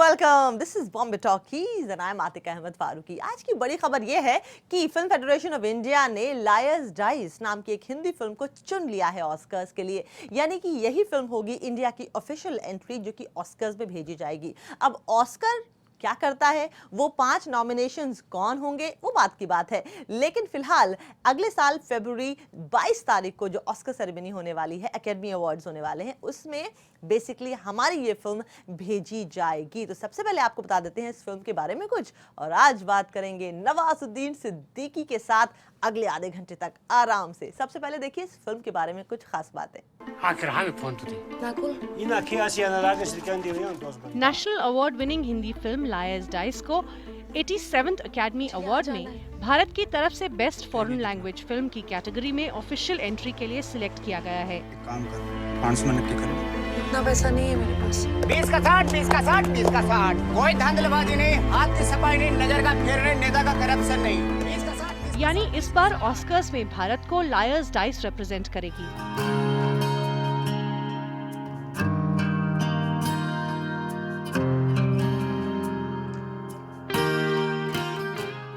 Welcome, this is Bombay Talkies and I am Atika Ahmad Farooqui. आज की बड़ी खबर यह है कि फिल्म फेडरेशन ऑफ इंडिया ने लायर्स डाइस नाम की एक हिंदी फिल्म को चुन लिया है ऑस्कर्स के लिए। यानी कि यही फिल्म होगी इंडिया की ऑफिशियल एंट्री जो कि ऑस्कर्स में भेजी जाएगी। अब ऑस्कर क्या करता है, वो 5 नॉमिनेशंस कौन होंगे, वो बात की बात है। लेकिन फिलहाल अगले साल फरवरी 22 तारीख को जो ऑस्कर सेरेमनी होने वाली है, एकेडमी अवार्ड्स होने वाले हैं, उसमें बेसिकली हमारी ये फिल्म भेजी जाएगी। तो सबसे पहले आपको बता देते हैं इस फिल्म के बारे में कुछ, और आज बात करेंगे नवाजुद्दीन सिद्दीकी के साथ अगले आधे घंटे तक आराम से। सबसे पहले देखिए इस फिल्म के बारे में कुछ खास बातें। National award winning Hindi film lawyers dice को 87th अकेडमी अवार्ड में भारत की तरफ से बेस्ट फॉरेन लैंग्वेज फिल्म की कैटेगरी में ऑफिशियल एंट्री के लिए सिलेक्ट किया गया है। काम कर 500 मिनट की कर। इतना पैसा नहीं है मेरे पास। 20 का 60, 20 का 60, 20 का 60। कोई धांधलबाजी नहीं, हाथ की सफाई नहीं, नजर का फेरने, नेता का करप्शन नहीं। 20 का 60। यानी इस बार ऑस्कर्स में भारत को लायर्स डाइस रिप्रेजेंट करेगी।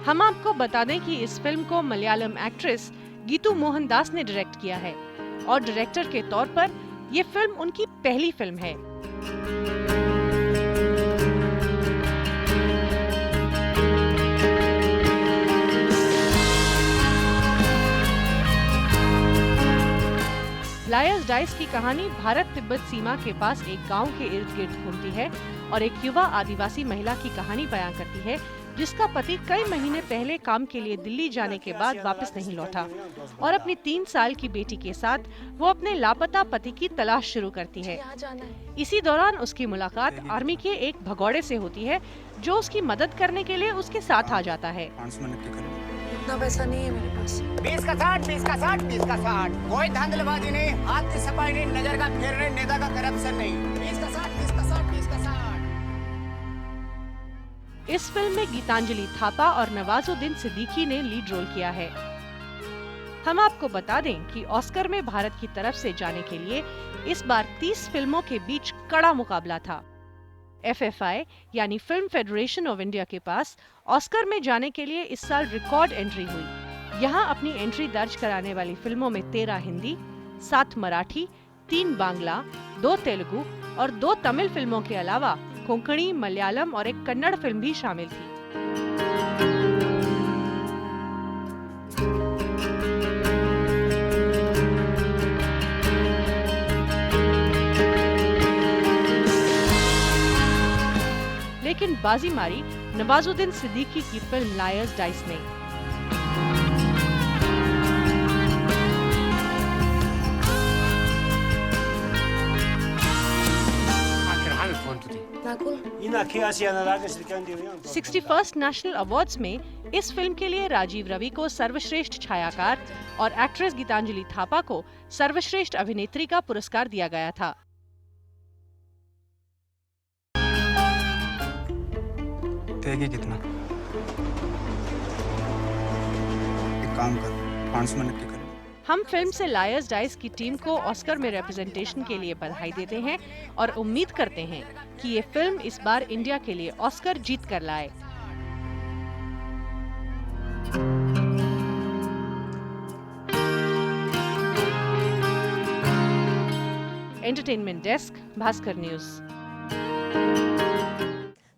हम आपको बता दें कि इस फिल्म को मलयालम एक्ट्रेस गीतू मोहनदास ने डायरेक्ट किया है और डायरेक्टर के तौर पर ये फिल्म उनकी पहली फिल्म है। लायर्स डाइस की कहानी भारत तिब्बत सीमा के पास एक गांव के इर्द गिर्द घूमती है और एक युवा आदिवासी महिला की कहानी बयां करती है जिसका पति कई महीने पहले काम के लिए दिल्ली जाने के बाद वापस नहीं लौटा और अपनी 3 साल की बेटी के साथ वो अपने लापता पति की तलाश शुरू करती है। इसी दौरान उसकी मुलाकात आर्मी के एक भगौड़े से होती है जो उसकी मदद करने के लिए उसके साथ आ जाता है। 500 मिनट की कर। इतना पैसा नहीं है मेरे पास। 20 का 60, 20 का 60, 20 का 60। कोई धांधलबाजी नहीं, हाथ की सफाई नहीं, नजर का फेरने, नेता का करप्शन नहीं। 20 का 60, 20 का 60, 20 का 60। इस फिल्म में गीतांजलि थापा और नवाजुद्दीन सिद्दीकी ने लीड रोल किया है। हम आपको बता दें कि ऑस्कर में भारत की तरफ से जाने के लिए इस बार 30 फिल्मों के बीच कड़ा मुकाबला था। FFI यानी फिल्म फेडरेशन ऑफ इंडिया के पास ऑस्कर में जाने के लिए इस साल रिकॉर्ड एंट्री हुई। यहाँ अपनी एंट्री दर्ज कराने वाली फिल्मों में 13 हिंदी, 7 मराठी, 3 बांग्ला, 2 तेलुगु और 2 तमिल फिल्मों के अलावा कोंकणी, मलयालम और एक कन्नड़ फिल्म भी शामिल थी। लेकिन बाजी मारी नवाजुद्दीन सिद्दीकी की फिल्म लायर्स डाइस ने। नाकुल। 61st नेशनल अवार्ड्स में इस फिल्म के लिए राजीव रवि को सर्वश्रेष्ठ छायाकार और एक्ट्रेस गीतांजलि थापा को सर्वश्रेष्ठ अभिनेत्री का पुरस्कार दिया गया था। देगी कितना? एक काम कर 500 मिनट की कर। हम फिल्म से लायर्स डाइस की टीम को ऑस्कर में रिप्रेजेंटेशन के लिए बधाई देते हैं और उम्मीद करते हैं कि ये फिल्म इस बार इंडिया के लिए ऑस्कर जीत कर लाए। Entertainment desk, Bhaskar news.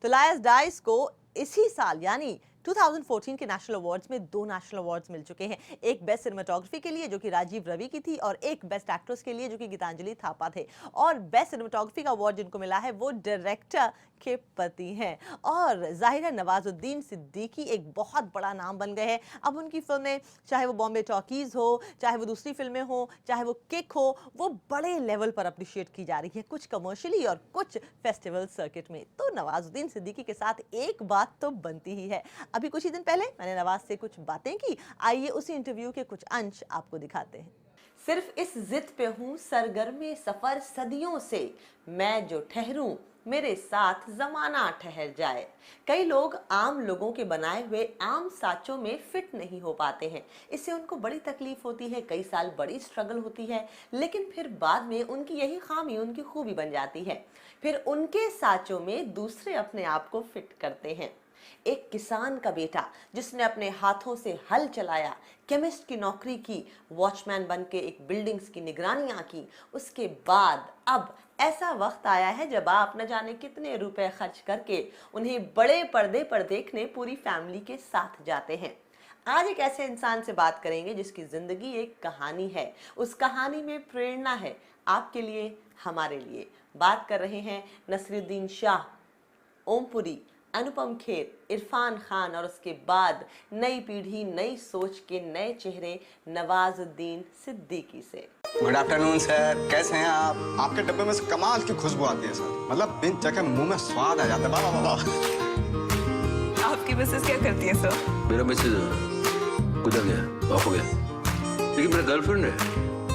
तो लायर्स डाइस को इसी साल यानी 2014 के नेशनल अवार्ड्स में 2 नेशनल अवार्ड्स मिल चुके हैं। एक बेस्ट सिनेमाटोग्राफी के लिए जो कि राजीव रवि की थी और एक बेस्ट एक्ट्रेस के लिए जो कि गीतांजलि थापा थे। और बेस्ट सिनेमाटोग्राफी का अवार्ड जिनको मिला है वो डायरेक्टर के पति हैं और जाहिर है नवाजुद्दीन सिद्दीकी एक बहुत बड़ा नाम बन गए हैं। अब उनकी फिल्में चाहे वो बॉम्बे टॉकीज हो, चाहे वो दूसरी फिल्में हो, चाहे वो किक हो, वो बड़े लेवल पर अप्रिशिएट की जा रही है, कुछ कमर्शियली और कुछ फेस्टिवल सर्किट में। तो नवाजुद्दीन सिद्दीकी के साथ एक बात तो बनती ही है। अभी कुछ ही दिन पहले मैंने नवाज से कुछ बातें की, आइए उसी इंटरव्यू के कुछ अंश आपको दिखाते हैं। सिर्फ इस जिद पे हूँ सरगर्मे सफर सदियों से, मैं जो ठहरूं मेरे साथ जमाना ठहर जाए। कई लोग आम लोगों के बनाए हुए आम साँचों में फिट नहीं हो पाते हैं। इससे उनको बड़ी तकलीफ होती है, कई साल बड़ी स्ट्रगल होती है, लेकिन फिर बाद में उनकी यही खामी उनकी खूबी बन जाती है। फिर उनके साँचों में दूसरे अपने आप को फिट करते हैं। एक किसान का बेटा जिसने अपने हाथों से हल चलाया, केमिस्ट की नौकरी की, वॉचमैन बन के एक बिल्डिंग्स की निगरानियां की, उसके बाद अब ऐसा वक्त आया है जब आप न जाने कितने रुपए खर्च करके उन्हें बड़े पर्दे पर देखने पूरी फैमिली के साथ जाते हैं। आज एक ऐसे इंसान से बात करेंगे जिसकी जिंदगी एक कहानी है। उस कहानी में प्रेरणा है, आपके लिए, हमारे लिए। बात कर रहे हैं नसीरुद्दीन शाह, ओमपुरी, अनुपम खेर, इरफान खान और उसके बाद नई पीढ़ी, नई सोच के नए चेहरे नवाजुद्दीन सिद्दीकी से। गुड आफ्टरनून सर, कैसे हैं आप? आपके डब्बे में से कमाल की खुशबू आती है सर, मतलब बिन चखे मुंह में स्वाद आ जाता है। वाह वाह वाह। आपकी मिसेस क्या करती है सर? मेरा मैसेज गुजर गया, ऑफ हो गया, लेकिन मेरा गर्लफ्रेंड है।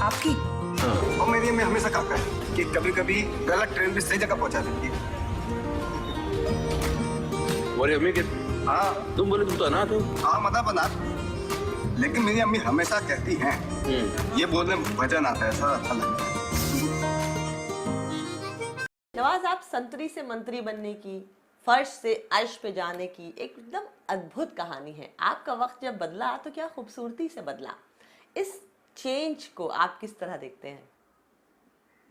आपकी? हाँ। और मेरी अम्मी हमेशा कहता है कि कभी कभी गलत ट्रेन भी सही जगह पहुंचा देती है। तुम्हारी अम्मी के? हाँ। तुम बोले तुम तो अनाथ हो। हाँ मतलब अनाथ, लेकिन मेरी अम्मी हमेशा कहती हैं, ये बोलने में वजन आता है सर, अच्छा लगता है। नवाज, आप संतरी से मंत्री बनने की, फर्श से अर्श पे जाने की एकदम अद्भुत कहानी है। आपका वक्त जब बदला तो क्या खूबसूरती से बदला। इस चेंज को आप किस तरह देखते हैं?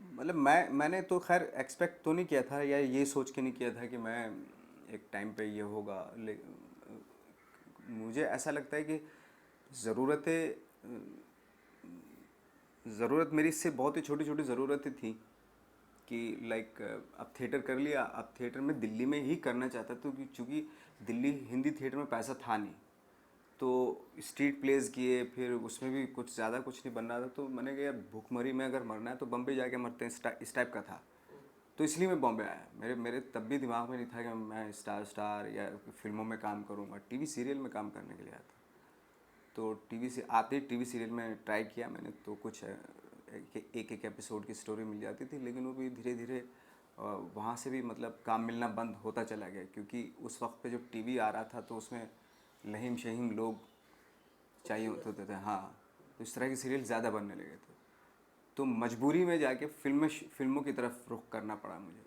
मतलब मैंने तो खैर एक्सपेक्ट तो नहीं किया था, या ये सोच के नहीं किया था कि मैं एक टाइम पे ये होगा। मुझे ऐसा लगता है कि ज़रूरत मेरी इससे बहुत ही छोटी छोटी ज़रूरतें थी कि लाइक अब थिएटर कर लिया, अब थिएटर में दिल्ली में ही करना चाहता था, क्योंकि दिल्ली हिंदी थिएटर में पैसा था नहीं, तो स्ट्रीट प्लेस किए, फिर उसमें भी कुछ ज़्यादा कुछ नहीं बन रहा था। तो मैंने कहा यार भूखमरी में अगर मरना है तो बम्बई जाके मरते हैं, इस टाइप का था। तो इसलिए मैं बॉम्बे आया। मेरे तब भी दिमाग में नहीं था कि मैं स्टार या फिल्मों में काम करूँगा। टीवी सीरियल में काम करने के लिए आया था। तो टीवी सीरियल में ट्राई किया मैंने, तो कुछ एक एपिसोड की स्टोरी मिल जाती थी, लेकिन वो भी धीरे धीरे वहाँ से भी मतलब काम मिलना बंद होता चला गया, क्योंकि उस वक्त पे जो टीवी आ रहा था तो उसमें लहीम शहीम लोग चाहिए होते थे। हाँ, तो इस तरह की सीरियल ज़्यादा बनने लगे थे, तो मजबूरी में जाके फिल्मों की तरफ रुख करना पड़ा मुझे।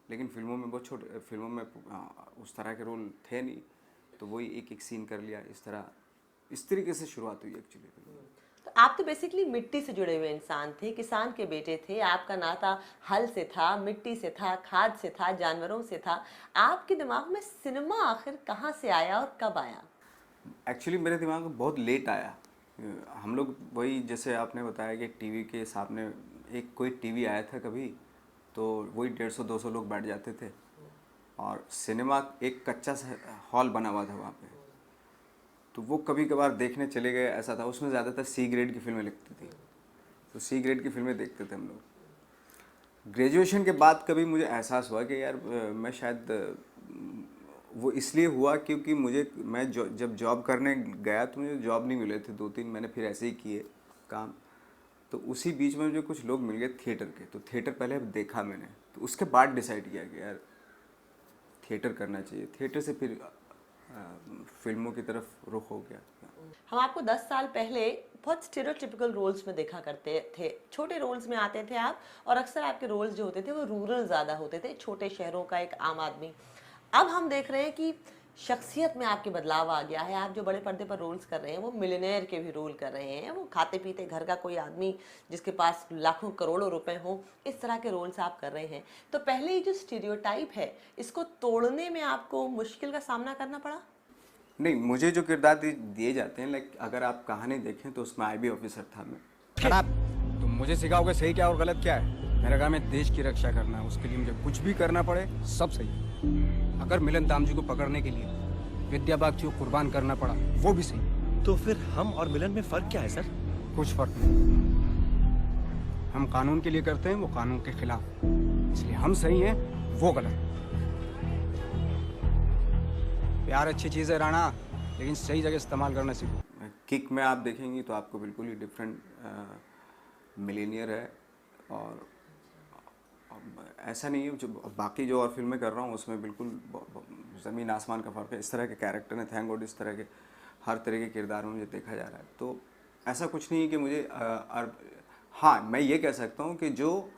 लेकिन फिल्मों में बहुत छोटे, फिल्मों में उस तरह के रोल थे नहीं, तो वही एक सीन कर लिया। इस तरीके से शुरुआत हुई एक्चुअली। तो आप तो बेसिकली मिट्टी से जुड़े हुए इंसान थे, किसान के बेटे थे। आपका नाता हल से था, मिट्टी से था, खाद से था, जानवरों से था। आपके दिमाग में सिनेमा आखिर कहाँ से आया और कब आया? एक्चुअली मेरे दिमाग में बहुत लेट आया। हम लोग वही, जैसे आपने बताया कि टीवी के सामने एक कोई टीवी आया था कभी, तो वही 150-200 लोग बैठ जाते थे, और सिनेमा एक कच्चा सा हॉल बना हुआ था वहाँ पे, तो वो कभी कभार देखने चले गए, ऐसा था। उसमें ज़्यादातर सी ग्रेड की फिल्में लगती थी, तो सी ग्रेड की फिल्में देखते थे हम लोग। ग्रेजुएशन के बाद कभी मुझे एहसास हुआ कि यार मैं शायद, वो इसलिए हुआ क्योंकि मैं जब जॉब करने गया तो मुझे जॉब नहीं मिले थे 2-3, मैंने फिर ऐसे ही किए काम। तो उसी बीच में मुझे कुछ लोग मिल गए थिएटर के, तो थिएटर पहले देखा मैंने, तो उसके बाद डिसाइड किया कि यार थिएटर करना चाहिए। थिएटर से फिर फिल्मों की तरफ रुख हो गया। हम आपको 10 साल पहले बहुत स्टेरियोटिपिकल रोल्स में देखा करते थे। छोटे रोल्स में आते थे आप, और अक्सर आपके रोल्स जो होते थे वो रूरल ज़्यादा होते थे, छोटे शहरों का एक आम आदमी। अब हम देख रहे हैं कि शख्सियत में आपके बदलाव आ गया है। आप जो बड़े पर्दे पर रोल्स कर रहे हैं वो मिलियनेयर के भी रोल कर रहे हैं, वो खाते पीते घर का कोई आदमी जिसके पास लाखों करोड़ों रुपए हो, इस तरह के रोल्स आप कर रहे हैं। तो पहले ये जो स्टीरियोटाइप है, इसको तोड़ने में आपको मुश्किल का सामना करना पड़ा? नहीं, मुझे जो किरदार दिए जाते हैं, लाइक अगर आप कहानी देखें तो उसमें IB ऑफिसर था मैं। खराब, तुम मुझे सिखाओगे सही क्या और गलत क्या है। मेरा काम है देश की रक्षा करना, उसके लिए मुझे कुछ भी करना पड़े सब सही। अगर मिलन दाम जी को पकड़ने के लिए विद्या बागची को कुर्बान करना पड़ा वो भी सही। तो फिर हम और मिलन में फर्क क्या है सर? कुछ फर्क नहीं। हम कानून के लिए करते हैं, वो कानून के खिलाफ, इसलिए हम सही हैं वो गलत। प्यार अच्छी चीज़ है राणा, लेकिन सही जगह इस्तेमाल करना सीखो। किक में आप देखेंगी तो आपको बिल्कुल ही डिफरेंट मिलेनियर है, ऐसा नहीं है, जो बाकी जो और फिल्में कर रहा हूँ उसमें बिल्कुल ज़मीन आसमान का फ़र्क है। इस तरह के कैरेक्टर हैं, थैंक गॉड इस तरह के हर तरह के किरदार में मुझे देखा जा रहा है। तो ऐसा कुछ नहीं है कि मुझे हाँ, मैं ये कह सकता हूँ कि जो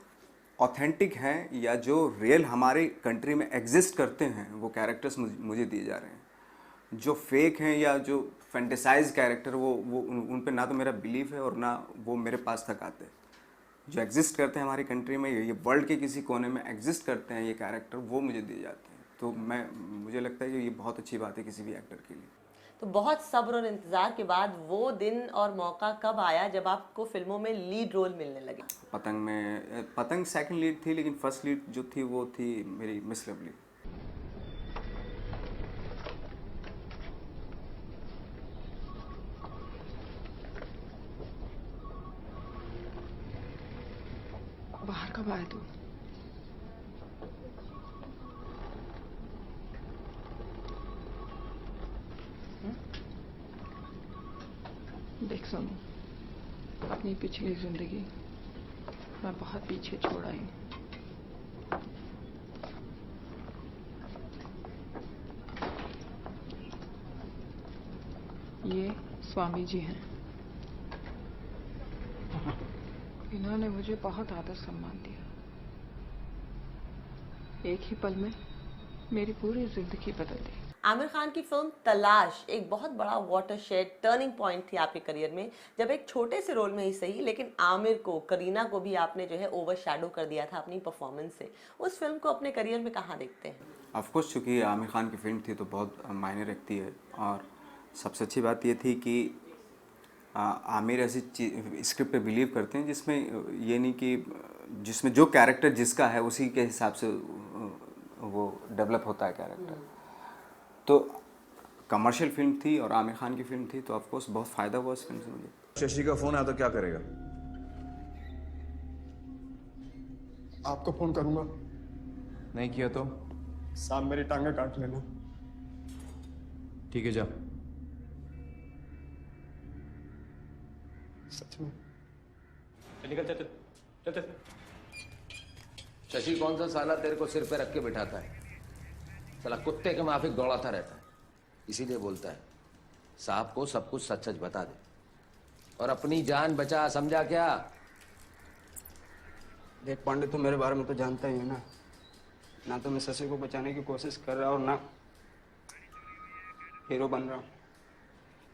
ऑथेंटिक हैं या जो रियल हमारे कंट्री में एग्जिस्ट करते हैं वो कैरेक्टर्स मुझे दिए जा रहे हैं। जो फेक हैं या जो फैंटेसाइज कैरेक्टर वो उन पे ना तो मेरा बिलीफ है और ना वो मेरे पास तक आते हैं। जो एग्जिस्ट करते हैं हमारी कंट्री में, ये वर्ल्ड के किसी कोने में एग्जिस्ट करते हैं ये कैरेक्टर, वो मुझे दिए जाते हैं। तो मुझे लगता है कि ये बहुत अच्छी बात है किसी भी एक्टर के लिए। तो बहुत सब्र और इंतजार के बाद वो दिन और मौका कब आया जब आपको फिल्मों में लीड रोल मिलने लगे? पतंग सेकंड लीड थी, लेकिन फर्स्ट लीड जो थी वो थी मेरी मिस लवली। बाहर कब आया तू? देख सोनू, अपनी पिछली जिंदगी मैं बहुत पीछे छोड़ आई हूँ। ये स्वामी जी हैं। इन्होंने मुझे बहुत आदर सम्मान दिया। एक ही पल में मेरी पूरी जिंदगी बदल दी। आमिर खान की फिल्म तलाश एक बहुत बड़ा वाटरशेड टर्निंग पॉइंट थी आपके करियर में, जब एक छोटे से रोल में ही सही लेकिन आमिर को, करीना को भी आपने जो है ओवरशैडो कर दिया था अपनी परफॉर्मेंस से। उस फिल्म को अपने करियर में कहाँ देखते हैं? ऑफ कोर्स चूँकि आमिर खान की फिल्म थी तो बहुत मायने रखती है, और सबसे अच्छी बात ये थी कि आमिर ऐसी स्क्रिप्ट पे बिलीव करते हैं जिसमें ये नहीं कि जिसमें जो कैरेक्टर जिसका है उसी के हिसाब से वो डेवलप होता है कैरेक्टर। तो कमर्शियल फिल्म थी और आमिर खान की फिल्म थी, तो ऑफ कोर्स बहुत फ़ायदा हुआ इस फिल्म से मुझे। शशि का फोन आया तो क्या करेगा? आपको फोन करूंगा। नहीं किया तो साहब मेरी टांगे काट लेना। ठीक है, जा। सच में? निकल चल चल चल। शशि कौन सा साला तेरे को सिर पे रख के बिठाता है? साला कुत्ते के माफिक दौड़ाता रहता है, इसीलिए बोलता है साहब को सब कुछ सच सच बता दे और अपनी जान बचा, समझा क्या? देख पांडे, तू मेरे बारे में तो जानता ही है ना। ना तो मैं शशि को बचाने की कोशिश कर रहा और ना हीरो बन रहा हूँ।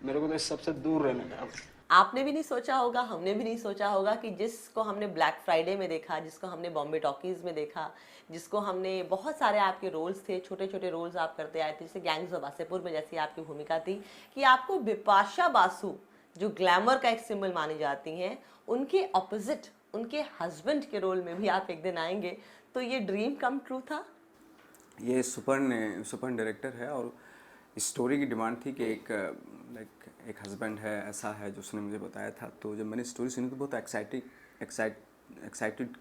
मेरे को तो इस सबसे दूर रहने का। आपने भी नहीं सोचा होगा, हमने भी नहीं सोचा होगा कि जिसको हमने ब्लैक फ्राइडे में देखा, जिसको हमने बॉम्बे टॉकीज में देखा, जिसको हमने बहुत सारे आपके रोल्स थे, छोटे छोटे रोल्स आप करते आए थे, जैसे गैंग्स ऑफ वासेपुर में जैसी आपकी भूमिका थी, कि आपको बिपाशा बासु जो ग्लैमर का एक सिंबल मानी जाती हैं, उनके ऑपोजिट उनके हस्बैंड के रोल में भी आप एक दिन आएंगे। तो ये ड्रीम कम ट्रू था? ये सुपर डायरेक्टर है और स्टोरी की डिमांड थी कि एक हस्बैंड है, ऐसा है जो उसने मुझे बताया था। तो जब मैंने स्टोरी सुनी तो बहुत एक्साइटेड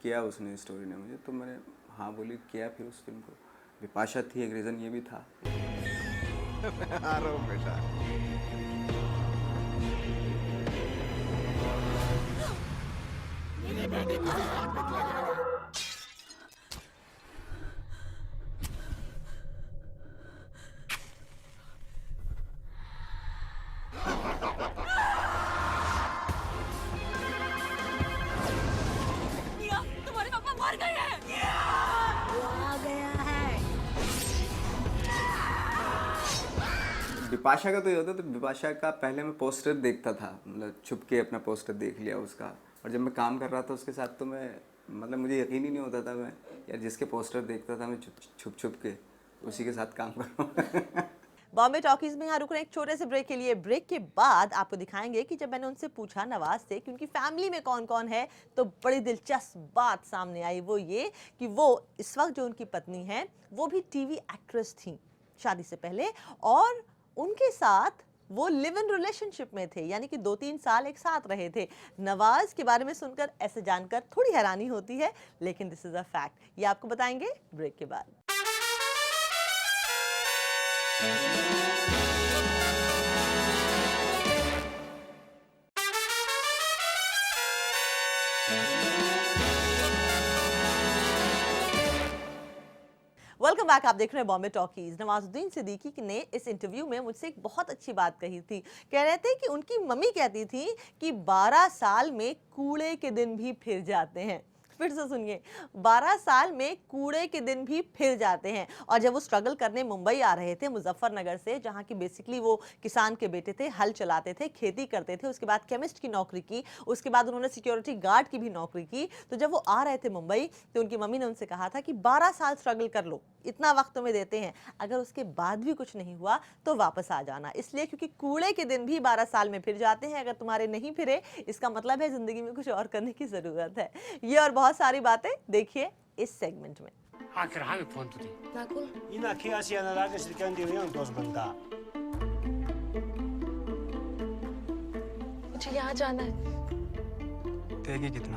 किया उसने, स्टोरी ने मुझे। तो मैंने हाँ बोली, किया फिर उस फिल्म को। बिपाशा थी, एक रीज़न ये भी था। आ रहा हूँ बेटा। तुम्हारे पापा मर गए हैं। वो आ गया है। बिपाशा का तो ये होता, तो बिपाशा का पहले मैं पोस्टर देखता था, मतलब छुप के अपना पोस्टर देख लिया उसका। और जब मैं काम कर रहा था उसके साथ तो मैं, मतलब मुझे यकीन ही नहीं होता था, मैं यार जिसके पोस्टर देखता था मैं छुप के उसी के साथ काम कर रहा हूँ। बॉम्बे टॉकीज में यहाँ रुक रहे हैं एक छोटे से ब्रेक के लिए। ब्रेक के बाद आपको दिखाएंगे कि जब मैंने उनसे पूछा नवाज से कि उनकी फैमिली में कौन कौन है, तो बड़ी दिलचस्प बात सामने आई। वो ये कि वो इस वक्त जो उनकी पत्नी है वो भी टीवी एक्ट्रेस थी शादी से पहले, और उनके साथ वो लिव इन रिलेशनशिप में थे, यानी कि 2-3 साल एक साथ रहे थे। नवाज के बारे में सुनकर ऐसे जानकर थोड़ी हैरानी होती है, लेकिन दिस इज अ फैक्ट। ये आपको बताएंगे ब्रेक के बाद। Welcome back. आप देख रहे हैं बॉम्बे टॉकीज। नवाजुद्दीन सिद्दीकी ने इस इंटरव्यू में मुझसे एक बहुत अच्छी बात कही थी। कह रहे थे कि उनकी मम्मी कहती थी कि 12 साल में कूड़े के दिन भी फिर जाते हैं। फिर से सुनिए, 12 साल में कूड़े के दिन भी फिर जाते हैं। और जब वो स्ट्रगल करने मुंबई आ रहे थे मुजफ्फरनगर से, जहाँ की बेसिकली वो किसान के बेटे थे, हल चलाते थे, खेती करते थे, उसके बाद केमिस्ट की नौकरी की, उसके बाद उन्होंने सिक्योरिटी गार्ड की भी नौकरी की। तो जब वो आ रहे थे मुंबई तो उनकी मम्मी ने उनसे कहा था कि 12 साल स्ट्रगल कर लो, इतना वक्त तुम्हें देते हैं, अगर उसके बाद भी कुछ नहीं हुआ तो वापस आ जाना। इसलिए क्योंकि कूड़े के दिन भी 12 साल में फिर जाते हैं। अगर तुम्हारे नहीं फिरे इसका मतलब है जिंदगी में कुछ और करने की जरूरत है। ये और बहुत सारी बातें देखिए इस सेगमेंट में। मुझे यहाँ जाना है। देगी कितना?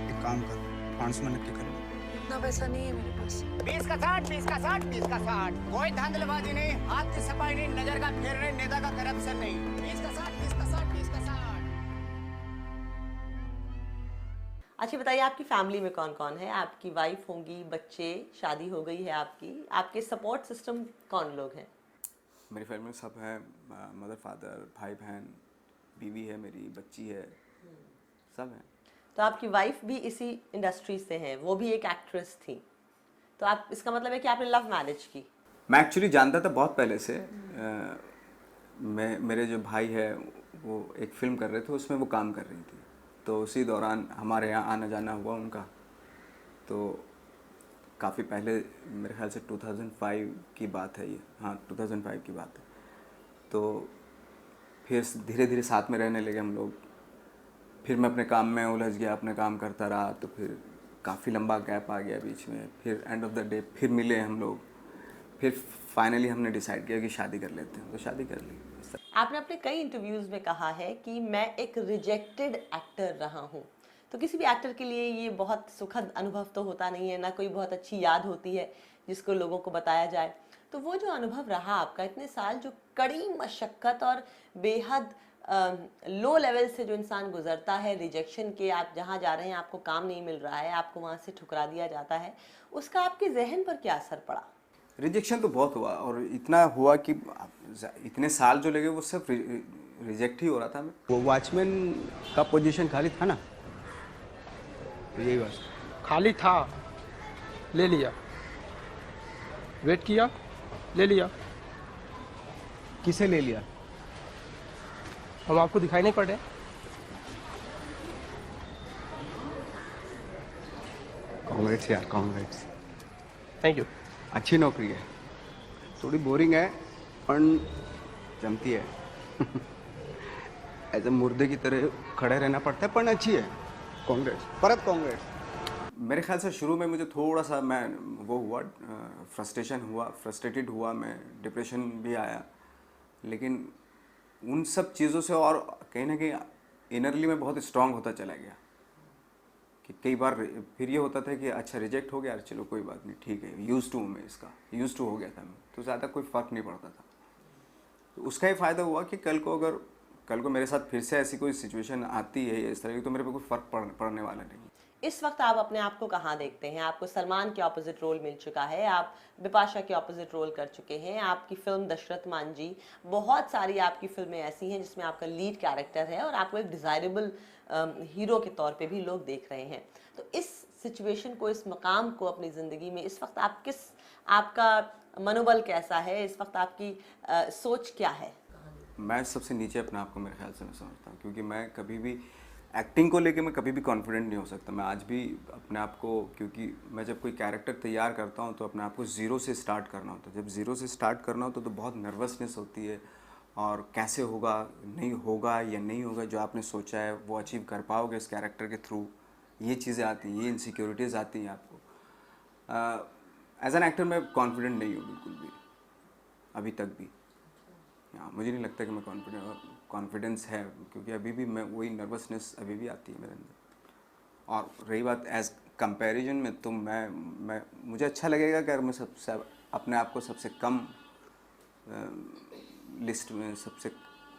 एक काम कर, 500 में नक्की कर लो। इतना पैसा नहीं है मेरे पास। 20 का 60, 20 का 60, 20 का 60। कोई धांधलेबाजी नहीं, हाथ की सफाई नहीं, नजर का फेरने, नेता का करप्शन नहीं। 20 का 60, 20 का 60, 20 का 60। अच्छा बताइए, आपकी फैमिली में कौन कौन है? आपकी वाइफ होंगी, बच्चे, शादी हो गई है आपकी, आपके सपोर्ट सिस्टम कौन लोग हैं? मेरी फैमिली में सब हैं, मदर फादर, भाई बहन, बीवी है मेरी, बच्ची है, सब हैं। तो आपकी वाइफ भी इसी इंडस्ट्री से हैं, वो भी एक एक्ट्रेस थी, तो आप, इसका मतलब है कि आपने लव मैरिज की? मैं एक्चुअली जानता था बहुत पहले से। मेरे जो भाई है वो एक फिल्म कर रहे थे, उसमें वो काम कर रही थी, तो उसी दौरान हमारे यहाँ आना जाना हुआ उनका। तो काफ़ी पहले, मेरे ख्याल से 2005 की बात है ये, हाँ 2005 की बात है। तो फिर धीरे धीरे साथ में रहने लगे हम लोग। फिर मैं अपने काम में उलझ गया, अपने काम करता रहा, तो फिर काफ़ी लंबा गैप आ गया बीच में। फिर एंड ऑफ द डे फिर मिले हम लोग। फिर फाइनली हमने डिसाइड किया कि शादी कर लेते हैं, तो शादी कर ली। आपने अपने कई इंटरव्यूज में कहा है कि मैं एक रिजेक्टेड एक्टर रहा हूँ। तो किसी भी एक्टर के लिए ये बहुत सुखद अनुभव तो होता नहीं है, ना कोई बहुत अच्छी याद होती है जिसको लोगों को बताया जाए। तो वो जो अनुभव रहा आपका इतने साल, जो कड़ी मशक्क़त और बेहद लो लेवल से जो इंसान गुजरता है, रिजेक्शन के, आप जहाँ जा रहे हैं आपको काम नहीं मिल रहा है, आपको वहाँ से ठुकरा दिया जाता है, उसका आपके जहन पर क्या असर पड़ा? रिजेक्शन तो बहुत हुआ, और इतना हुआ कि इतने साल जो लगे वो सिर्फ रिजेक्ट ही हो रहा था। वो वॉचमैन का पोजीशन खाली था ना, तो यही बात। खाली था, ले लिया, वेट किया, ले लिया। किसे ले लिया? हम आपको दिखाई नहीं पड़ रहे? कांग्रेट्स यार, कांग्रेट्स। Thank you. अच्छी नौकरी है, थोड़ी बोरिंग है पर जमती है। ऐसे मुर्दे की तरह खड़े रहना पड़ता है, पर अच्छी है। कांग्रेस, परत कांग्रेस। मेरे ख्याल से शुरू में मुझे थोड़ा सा वो हुआ, फ्रस्ट्रेटेड हुआ, मैं डिप्रेशन भी आया। लेकिन उन सब चीज़ों से और कहीं ना कहीं इनरली में बहुत स्ट्रांग होता चला गया। कि कई बार फिर ये होता था कि अच्छा रिजेक्ट हो गया, चलो कोई बात नहीं, ठीक है, यूज़ टू हूँ मैं इसका, यूज़ टू हो गया था मैं, तो ज़्यादा कोई फ़र्क नहीं पड़ता था। तो उसका ही फ़ायदा हुआ कि कल को मेरे साथ फिर से ऐसी कोई सिचुएशन आती है इस तरह की, तो मेरे पे कोई फ़र्क पड़ने वाला नहीं। इस वक्त आप अपने आप को कहाँ देखते हैं? आपको सलमान के ऑपोजिट रोल मिल चुका है, आप बिपाशा के ऑपोजिट रोल कर चुके हैं, आपकी फिल्म दशरथ मांझी, बहुत सारी आपकी फिल्में ऐसी हैं जिसमें आपका लीड कैरेक्टर है और आपको एक डिज़ायरेबल हीरो के तौर पे भी लोग देख रहे हैं। तो इस सिचुएशन को, इस मकाम को अपनी ज़िंदगी में इस वक्त आपका मनोबल कैसा है? इस वक्त आपकी सोच क्या है? मैं सबसे नीचे अपने आप को मेरे ख्याल से मैं समझता हूँ, क्योंकि मैं कभी भी एक्टिंग को लेके मैं कभी भी कॉन्फिडेंट नहीं हो सकता। मैं आज भी अपने आप को, क्योंकि मैं जब कोई कैरेक्टर तैयार करता हूँ तो अपने आप को ज़ीरो से स्टार्ट करना होता है। जब ज़ीरो से स्टार्ट करना होता तो बहुत नर्वसनेस होती है, और कैसे होगा, नहीं होगा या नहीं होगा, जो आपने सोचा है वो अचीव कर पाओगे इस कैरेक्टर के थ्रू, ये चीज़ें आती हैं, ये इनसिक्योरिटीज़ आती हैं आपको। एज एन एक्टर मैं कॉन्फिडेंट नहीं हूँ बिल्कुल भी, अभी तक भी। हाँ, मुझे नहीं लगता कि मैं कॉन्फिडेंस है, क्योंकि अभी भी मैं वही नर्वसनेस अभी भी आती है मेरे अंदर। और रही बात एज कंपैरिजन में, तो मैं मुझे अच्छा लगेगा कि अगर मैं सबसे अपने आप को सबसे कम लिस्ट में, सबसे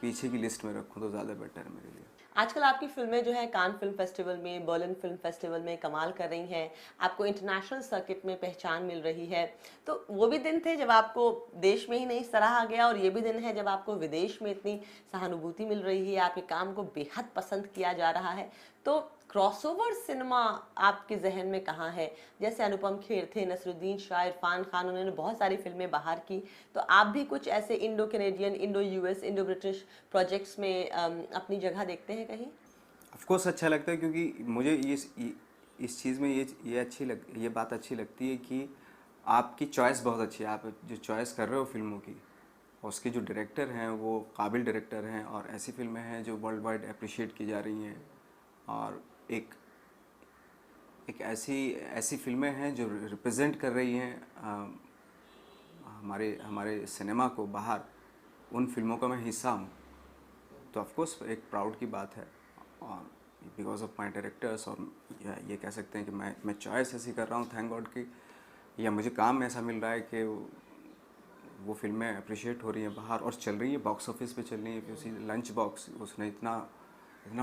पीछे की लिस्ट में रखूँ तो ज़्यादा बेटर है मेरे लिए। आजकल आपकी फिल्में जो है कान फिल्म फेस्टिवल में, बर्लिन फिल्म फेस्टिवल में कमाल कर रही हैं, आपको इंटरनेशनल सर्किट में पहचान मिल रही है। तो वो भी दिन थे जब आपको देश में ही नहीं सराहा गया, और ये भी दिन है जब आपको विदेश में इतनी सहानुभूति मिल रही है, आपके काम को बेहद पसंद किया जा रहा है। तो क्रॉसओवर सिनेमा आपके जहन में कहाँ है? जैसे अनुपम खेर थे, नसरुद्दीन शाह, इरफान खान, उन्होंने बहुत सारी फिल्में बाहर की, तो आप भी कुछ ऐसे Indo Canadian, Indo US, Indo British projects में अपनी जगह देखते हैं कहीं? ऑफ कोर्स अच्छा लगता है, क्योंकि मुझे इस चीज़ में ये बात अच्छी लगती है कि आपकी चॉइस बहुत अच्छी है। आप जो चॉइस कर रहे हो फिल्मों की, उसके जो डायरेक्टर हैं वो काबिल डायरेक्टर हैं, और ऐसी फिल्में हैं जो वर्ल्ड वाइड अप्रिशिएट की जा रही हैं, और एक ऐसी फिल्में हैं जो रिप्रेजेंट कर रही हैं हमारे सिनेमा को बाहर। उन फिल्मों का मैं हिस्सा हूँ, तो ऑफ कोर्स एक प्राउड की बात है, और बिकॉज ऑफ माय डायरेक्टर्स, और ये कह सकते हैं कि मैं चॉइस ऐसी कर रहा हूँ, थैंक गॉड की, या मुझे काम ऐसा मिल रहा है कि वो फिल्में अप्रिशिएट हो रही हैं बाहर और चल रही है, बॉक्स ऑफिस पे चल रही है। उसी लंच बॉक्स, उसने इतना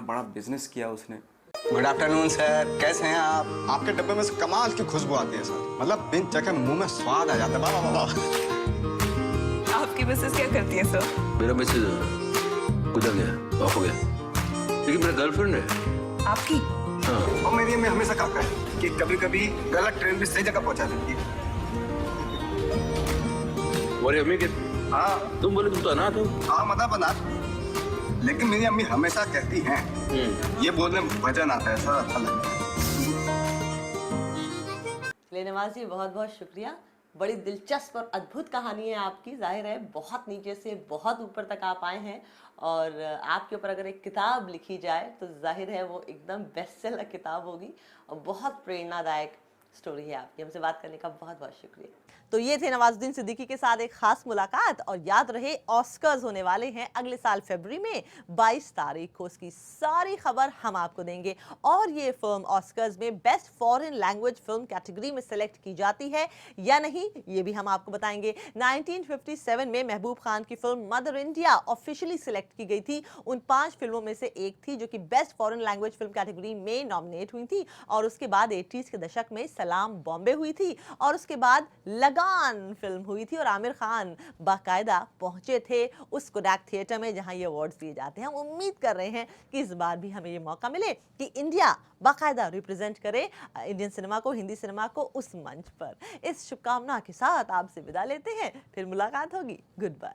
बड़ा बिजनेस किया उसने। गुड आफ्टरनून सर, कैसे हैं आप? आपके डब्बे में से कमाल की खुशबू आती है सर, मतलब बिन चखे मुंह में स्वाद आ जाता है। वाह वाह वाह। आपकी मिसेस क्या करती है सर? मेरा मैसेज गुजर गया, ऑफ हो गया, लेकिन मेरा गर्लफ्रेंड है। आपकी? हाँ। और मेरी अम्मी हमेशा कहता है कि कभी-कभी गलत ट्रेन भी सही जगह पहुंचा देती है। और अम्मी के? हाँ। तुम बोले तुम तो अनाथ हो। हाँ, मतलब अनाथ, लेकिन मेरी अम्मी हमेशा कहती हैं, ये बोलने में वजन आता है सर, अच्छा लगता है। नवाज जी, बहुत बहुत शुक्रिया। बड़ी दिलचस्प और अद्भुत कहानी है आपकी। जाहिर है बहुत नीचे से बहुत ऊपर तक आप आए हैं, और आपके ऊपर अगर एक किताब लिखी जाए तो जाहिर है वो एकदम बेस्ट सेलर किताब होगी, और बहुत प्रेरणादायक स्टोरी है आपकी। हमसे बात करने का बहुत बहुत शुक्रिया। तो ये थे नवाजुद्दीन सिद्दीकी के साथ एक खास मुलाकात। और याद रहे, ऑस्कर्स होने वाले हैं अगले साल फरवरी में 22 तारीख को। उसकी सारी खबर हम आपको देंगे, और ये फिल्म ऑस्कर्स में best foreign language film category में सेलेक्ट की जाती है या नहीं, ये भी हम आपको बताएंगे। 1957 में महबूब खान की film mother India officially select की गई थी। उन 5 फिल्मों में से एक थी जो कि best foreign language film category में नॉमिनेट हुई थी। और उसके बाद 80s के दशक में सलाम बॉम्बे हुई थी, और उसके बाद लगान फिल्म हुई थी, और आमिर खान बाकायदा पहुंचे थे उस कोडैक थिएटर में जहां ये अवार्ड्स दिए जाते हैं। हम उम्मीद कर रहे हैं कि इस बार भी हमें ये मौका मिले कि इंडिया बाकायदा रिप्रेजेंट करे इंडियन सिनेमा को, हिंदी सिनेमा को उस मंच पर। इस शुभकामना के साथ आपसे विदा लेते हैं, फिर मुलाकात होगी। Good bye.